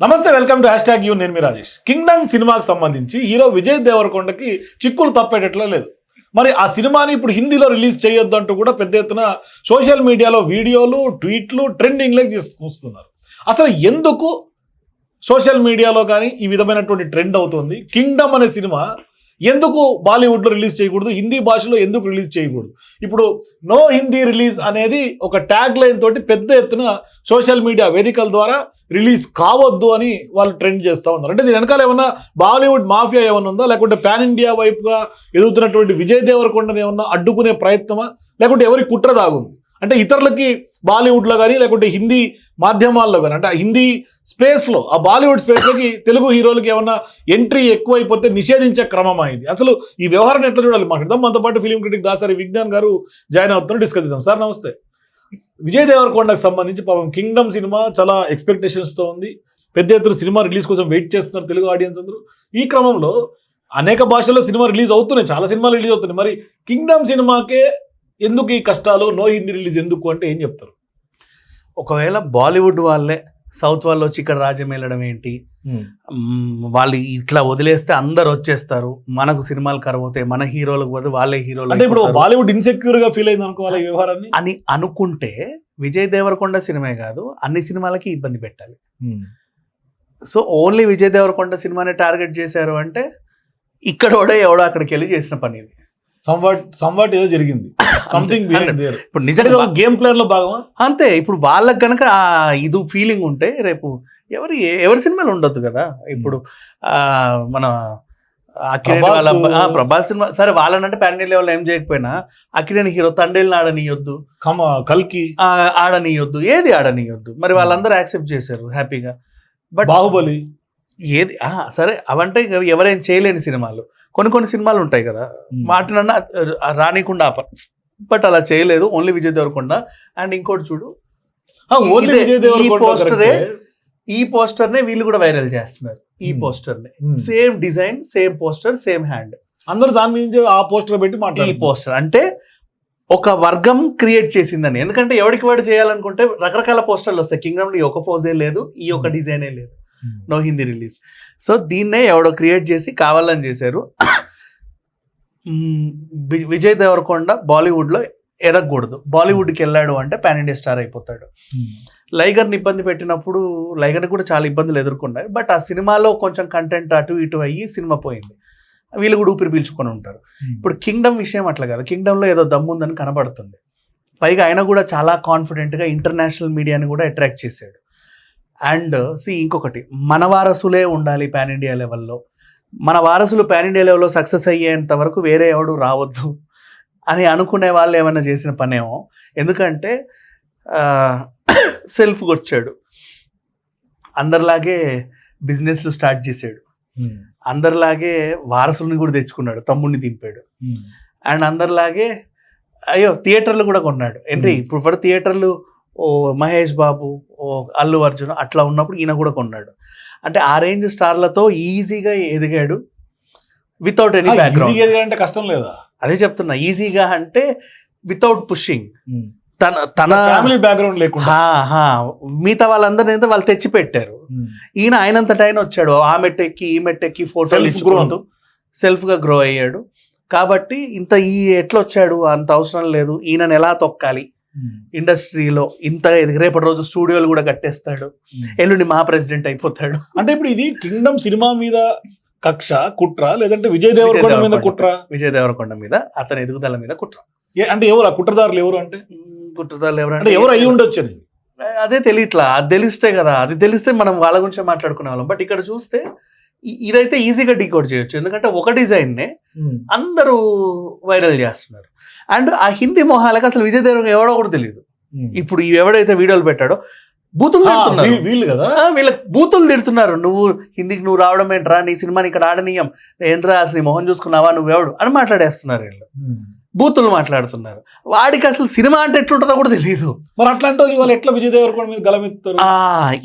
నమస్తే, welcome to #you. నేను మీ Rajesh. Kingdom సినిమాకి సంబంధించి హీరో విజయ్ దేవరకొండకి చిక్కులు తప్పేటట్లా లేదు. మరి ఆ సినిమాని ఇప్పుడు హిందీలో రిలీజ్ చేయొద్దు అంటూ కూడా పెద్ద ఎత్తున సోషల్ మీడియాలో వీడియోలు, ట్వీట్లు ట్రెండింగ్లోకి తీసుకొస్తున్నారు. అసలు ఎందుకు సోషల్ మీడియాలో కానీ ఈ విధమైనటువంటి ట్రెండ్ అవుతుంది? కింగ్డమ్ అనే సినిమా ఎందుకు బాలీవుడ్లో రిలీజ్ చేయకూడదు, హిందీ భాషలో ఎందుకు రిలీజ్ చేయకూడదు? ఇప్పుడు నో హిందీ రిలీజ్ అనేది ఒక ట్యాగ్ లైన్ తోటి పెద్ద ఎత్తున సోషల్ మీడియా వేదికల ద్వారా రిలీజ్ కావద్దు అని వాళ్ళు ట్రెండ్ చేస్తూ ఉన్నారు. అంటే దీని వెనకాల ఏమన్నా బాలీవుడ్ మాఫియా ఏమన్నా ఉందా, లేకుంటే పాన్ ఇండియా వైపుగా ఎదుగుతున్నటువంటి విజయ్ దేవరకొండని ఏమన్నా అడ్డుకునే ప్రయత్నమా, లేకుంటే ఎవరి కుట్ర దాగుంది? అంటే ఇతరులకి బాలీవుడ్లో కానీ లేకుంటే హిందీ మాధ్యమాల్లో కానీ, అంటే హిందీ స్పేస్లో, ఆ బాలీవుడ్ స్పేస్లోకి తెలుగు హీరోలకి ఏమన్నా ఎంట్రీ ఎక్కువైపోతే నిషేధించే క్రమం అయింది. అసలు ఈ వ్యవహారాన్ని ఎట్లా చూడాలి మాట్లాడదాం. మనతో పాటు ఫిలిం క్రిటిక్ దాసరి విజ్ఞాన్ గారు జాయిన్ అవుతున్నారు, డిస్కస్ చేద్దాం. సార్ నమస్తే. విజయ్ దేవరకొండకు సంబంధించి పాపం కింగ్డమ్ సినిమా చాలా ఎక్స్పెక్టేషన్స్తో ఉంది. పెద్ద ఎత్తున సినిమా రిలీజ్ కోసం వెయిట్ చేస్తున్నారు తెలుగు ఆడియన్స్ అందరూ. ఈ క్రమంలో అనేక భాషల్లో సినిమా రిలీజ్ అవుతున్నాయి, చాలా సినిమాలు రిలీజ్ అవుతున్నాయి. మరి కింగ్డమ్ సినిమాకే ఎందుకు ఈ కష్టాలు, నో హిందీ రిలీజ్ ఎందుకు అంటే ఏం చెప్తారు? ఒకవేళ బాలీవుడ్ వాళ్ళే సౌత్ వాళ్ళు వచ్చి ఇక్కడ రాజ్యం వెళ్ళడం ఏంటి, వాళ్ళు ఇట్లా వదిలేస్తే అందరు వచ్చేస్తారు, మనకు సినిమాలు కరవుతాయి, మన హీరోలకు పోతే వాళ్ళే హీరోలు. అంటే ఇప్పుడు బాలీవుడ్ ఇన్సెక్యూర్ గా ఫీల్ అయింది అనుకోవాలి ఈ వ్యవహారాన్ని అని అనుకుంటే విజయ్ దేవరకొండ సినిమా కాదు, అన్ని సినిమాలకి ఇబ్బంది పెట్టాలి. సో ఓన్లీ విజయ్ దేవరకొండ సినిమాని టార్గెట్ చేశారు అంటే ఇక్కడోడే ఎవడో అక్కడికి వెళ్ళి చేసిన పని ఇది. సంవాట్ ఏదో జరిగింది, సంథింగ్ ఇప్పుడు నిజంగా గేమ్ ప్లాన్ లో భాగమా అంతే. ఇప్పుడు వాళ్ళకి కనుక ఇది ఫీలింగ్ ఉంటే రేపు ఎవరి సినిమాలు ఉండొద్దు కదా. ఇప్పుడు మన అక్కినేని వాళ్ళ ప్రభాస్ సినిమా సరే, వాళ్ళనంటే పాన్ ఇండియా లెవెల్ ఏం చేయకపోయినా అక్కినేని హీరో తండ్రిని ఆడనీయొద్దు, కల్కి ఆడనీయొద్దు, ఏది ఆడనీయొద్దు. మరి వాళ్ళందరూ యాక్సెప్ట్ చేశారు హ్యాపీగా. బట్ బాహుబలి ఏది సరే, అవంటే ఎవరేం చేయలేని సినిమాలు. కొన్ని సినిమాలు ఉంటాయి కదా, వాటినన్నా రానికుండా ఆప. బట్ అలా చేయలేదు, ఓన్లీ విజయ్ దేవరకొండ. అండ్ ఇంకోటి చూడు, ఈ పోస్టర్నే వీళ్ళు కూడా వైరల్ చేస్తున్నారు. ఈ పోస్టర్నే same design, same poster, same hand, అందరూ దాని మీద ఆ పోస్టర్ పెట్టి ఈ పోస్టర్ అంటే ఒక వర్గం క్రియేట్ చేసిందని. ఎందుకంటే ఎవరికి వాడు చేయాలనుకుంటే రకరకాల పోస్టర్లు వస్తాయి. కింగ్డమ్ ఈ ఒక పోజే లేదు, ఈ ఒక డిజైనే లేదు, నో హిందీ రిలీజ్. సో దీన్నే ఎవడో క్రియేట్ చేసి కావాలని చేశారు. విజయ్ దేవరకొండ బాలీవుడ్లో ఎదగకూడదు, బాలీవుడ్కి వెళ్ళాడు అంటే పాన్ ఇండియా స్టార్ అయిపోతాడు. లైగర్ని ఇబ్బంది పెట్టినప్పుడు లైగర్ని కూడా చాలా ఇబ్బందులు ఎదుర్కొన్నాయి. బట్ ఆ సినిమాలో కొంచెం కంటెంట్ అటు ఇటు అయ్యి సినిమా పోయింది, వీళ్ళు కూడా ఊపిరి పీల్చుకొని ఉంటారు. ఇప్పుడు కింగ్డమ్ విషయం అట్లా కదా, కింగ్డమ్లో ఏదో దమ్ముందని కనబడుతుంది. పైగా ఆయన కూడా చాలా కాన్ఫిడెంట్గా ఇంటర్నేషనల్ మీడియాని కూడా అట్రాక్ట్ చేశాడు. అండ్ ఇంకొకటి, మన వారసులే ఉండాలి పాన్ ఇండియా లెవెల్లో, మన వారసులు పాన్ ఇండియా లెవెల్లో సక్సెస్ అయ్యేంత వరకు వేరే ఎవడు రావద్దు అని అనుకునే వాళ్ళు ఏమైనా చేసిన పనేమో. ఎందుకంటే సెల్ఫ్గా వచ్చాడు, అందరిలాగే బిజినెస్లు స్టార్ట్ చేశాడు, అందరిలాగే వారసుల్ని కూడా తెచ్చుకున్నాడు, తమ్ముడిని దింపాడు. అండ్ అందరిలాగే థియేటర్లు కూడా కొన్నాడు. ఎంట్రీ ఇప్పుడు థియేటర్లు ఓ మహేష్ బాబు, ఓ అల్లు అర్జున్ అట్లా ఉన్నప్పుడు ఈయన కూడా కొన్నాడు. అంటే ఆ రేంజ్ స్టార్లతో ఈజీగా ఎదిగాడు వితౌట్ ఎనీ బ్యాక్గ్రౌండ్. అంటే కష్టం లేదా? అదే చెప్తున్నా, ఈజీగా అంటే వితౌట్ పుషింగ్, తన ఫ్యామిలీ బ్యాక్గ్రౌండ్ లేకుండా మిగతా వాళ్ళందరినీ వాళ్ళు తెచ్చి పెట్టారు. ఈయన ఆయనంతట ఆయన వచ్చాడు, ఆ మెట్టెక్కి ఈ మెట్టెక్కి ఫోటోలు ఇచ్చుకుంటూ సెల్ఫ్గా గ్రో అయ్యాడు. కాబట్టి ఇంత ఎట్లా వచ్చాడు అంత అవసరం లేదు. ఈయనను ఎలా తొక్కాలి ఇండస్ట్రీలో ఇంత రేపటి రోజు స్టూడియోలు కూడా కట్టేస్తాడు, ఎల్లుండి మా ప్రెసిడెంట్ అయిపోతాడు. అంటే ఇప్పుడు ఇది కింగ్డమ్ సినిమా మీద కక్ష, కుట్ర, లేదంటే విజయ్ దేవరకొండ మీద కుట్ర? విజయ్ దేవరకొండ మీద, అతని ఎదుగుదల మీద కుట్ర. అంటే ఎవరు ఆ కుట్రదారులు? ఎవరు అంటే కుట్రదారులు ఎవరు అంటే ఎవరు అయ్యి ఉండొచ్చు అని అదే తెలియట్లా. అది తెలిస్తే కదా, అది తెలిస్తే మనం వాళ్ళ గురించే మాట్లాడుకునే వాళ్ళం. బట్ ఇక్కడ చూస్తే ఇదైతే ఈజీగా డీకోడ్ చేయొచ్చు. ఎందుకంటే ఒక డిజైన్నే అందరూ వైరల్ చేస్తున్నారు. అండ్ ఆ హిందీ మొహాలకు అసలు విజయ్ దేవరకొండ ఎవడో కూడా తెలియదు. ఇప్పుడు ఎవడైతే వీడియోలు పెట్టాడో బూతులు తిడుతున్నారు, వీళ్ళు కదా, వీళ్ళకి బూతులు తిడుతున్నారు. నువ్వు హిందీకి నువ్వు రావడం ఏంట్రా, నీ సినిమాని ఇక్కడ ఆడనీయం, ఏంట్రా అసలు నీ మొహం చూసుకున్నావా, నువ్వెవడు అని మాట్లాడేస్తున్నారు. వీళ్ళు బూతులు మాట్లాడుతున్నారు. వాడికి అసలు సినిమా అంటే ఎట్లుంటుందో కూడా తెలియదు. మరి అట్లాంటి వాళ్ళు ఎట్లా విజయ్ దేవరకొండ మీద గలమెత్తారు?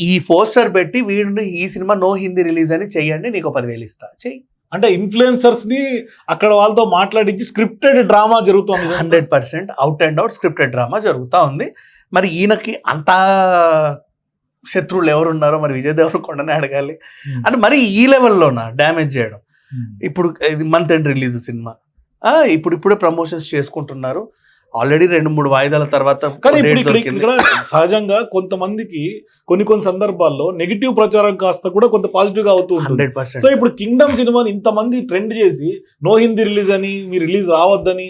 ఈ పోస్టర్ పెట్టి వీడిని ఈ సినిమా నో హిందీ రిలీజ్ అని చెయ్యండి, నీకు 10,000 ఇస్తా, చెయ్యి. అంటే ఇన్ఫ్లుయెన్సర్స్ ని అక్కడ వాళ్ళతో మాట్లాడించి స్క్రిప్టెడ్ డ్రామా జరుగుతుంది. 100% out and out scripted drama జరుగుతూ ఉంది. మరి ఈయనకి అంత శత్రువులు ఎవరు ఉన్నారో మరి విజయ్ దేవరకొండనే అడగాలి అంటే మరి ఈ లెవెల్లోనా డ్యామేజ్ చేయడం. ఇప్పుడు ఇది మంత్ ఎండ్ రిలీజ్ సినిమా, ఇప్పుడే ప్రమోషన్స్ చేసుకుంటున్నారు, ఆల్రెడీ 2-3 వాయిదాల తర్వాత. కానీ ఇక్కడ సహజంగా కొంతమందికి కొన్ని సందర్భాల్లో నెగిటివ్ ప్రచారం కాస్త కూడా కొంత పాజిటివ్ గా అవుతూ ఉంటుంది. 100%. సో ఇప్పుడు కింగ్డమ్ సినిమాని ఇంతమంది ట్రెండ్ చేసి నో హిందీ రిలీజ్ అని, మీ రిలీజ్ రావద్దని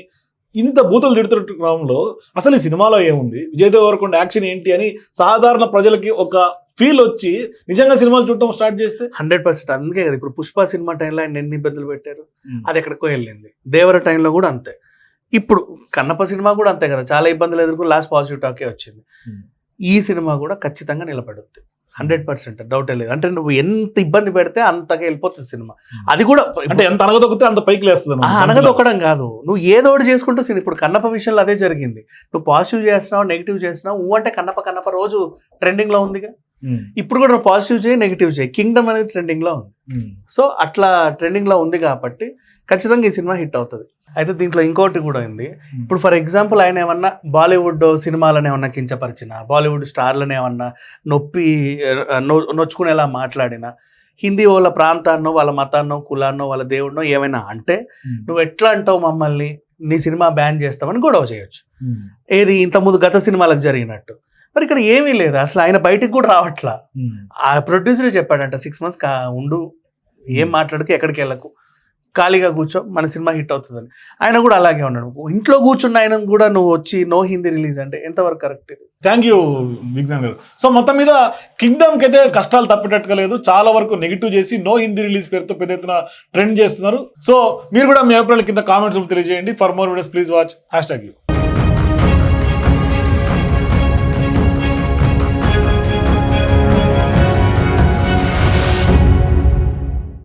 ఇంత బూతులు తిడుతున్న క్రమంలో అసలు ఈ సినిమాలో ఏముంది, విజయ్ దేవరకొండ యాక్షన్ ఏంటి అని సాధారణ ప్రజలకి ఒక ఫీల్ వచ్చి నిజంగా సినిమాలు చూడటం స్టార్ట్ చేస్తే 100%. అందుకే కదా ఇప్పుడు పుష్ప సినిమా టైంలో ఆయన ఎన్ని ఇబ్బందులు పెట్టారు, అది ఎక్కడికో వెళ్ళింది. దేవర టైంలో కూడా అంతే, ఇప్పుడు కన్నప్ప సినిమా కూడా అంతే కదా, చాలా ఇబ్బందులు ఎదుర్కొని లాస్ట్ పాజిటివ్ టాకే వచ్చింది. ఈ సినిమా కూడా ఖచ్చితంగా నిలబడుద్ది 100%, డౌటే లేదు. అంటే నువ్వు ఎంత ఇబ్బంది పెడితే అంతగా వెళ్ళిపోతుంది సినిమా. అది కూడా అంటే ఎంత అనగదొక్కితే అంత పైకి లేస్తుంది. అనగదొక్కడం కాదు, నువ్వు ఏదో ఒకటి చేసుకుంటూ ఇప్పుడు కన్నప్ప విషయంలో అదే జరిగింది. నువ్వు పాజిటివ్ చేస్తున్నావు, నెగిటివ్ చేస్తున్నావు, అంటే కన్నప్ప రోజు ట్రెండింగ్ లో ఉందిగా. ఇప్పుడు కూడా నువ్వు పాజిటివ్ చేయి, నెగిటివ్ చేయి, కింగ్డమ్ అనేది ట్రెండింగ్ లో ఉంది. సో అట్లా ట్రెండింగ్ లో ఉంది కాబట్టి ఖచ్చితంగా ఈ సినిమా హిట్ అవుతుంది. అయితే దీంట్లో ఇంకోటి కూడా ఉంది. ఇప్పుడు ఫర్ ఎగ్జాంపుల్ ఆయన ఏమన్నా బాలీవుడ్ సినిమాలను ఏమన్నా కించపరిచిన, బాలీవుడ్ స్టార్లను ఏమన్నా నొచ్చుకునేలా మాట్లాడినా, హిందీ వాళ్ళ ప్రాంతాన్నో, వాళ్ళ మతాన్నో, కులాన్నో, వాళ్ళ దేవుడినో ఏమైనా అంటే నువ్వు ఎట్లా అంటావు మమ్మల్ని, నీ సినిమా బ్యాన్ చేస్తామని గొడవ చేయొచ్చు. ఏది ఇంతకుముందు గత సినిమాలకు జరిగినట్టు. మరి ఇక్కడ ఏమీ లేదు, అసలు ఆయన బయటికి కూడా రావట్లా. ఆ ప్రొడ్యూసరే చెప్పాడంట 6 months ఉండు, ఏం మాట్లాడకు, ఎక్కడికి వెళ్ళకు, ఖాళీగా కూర్చో, మన సినిమా హిట్ అవుతుందని. ఆయన కూడా అలాగే ఉన్నాడు. ఇంట్లో కూర్చున్న ఆయన కూడా నువ్వు వచ్చి నో హిందీ రిలీజ్ అంటే ఎంతవరకు కరెక్ట్? థ్యాంక్ యూ విజ్ఞాన్ గారు. సో మొత్తం మీద కింగ్డమ్కి అయితే కష్టాలు తప్పేటట్టుగా లేదు, చాలా వరకు నెగిటివ్ చేసి నో హిందీ రిలీజ్ పేరుతో పెద్ద ఎత్తున ట్రెండ్ చేస్తున్నారు. సో మీరు కూడా మీ అభిప్రాయాల కింద కామెంట్స్ తెలియజేయండి. For more videos please watch #you.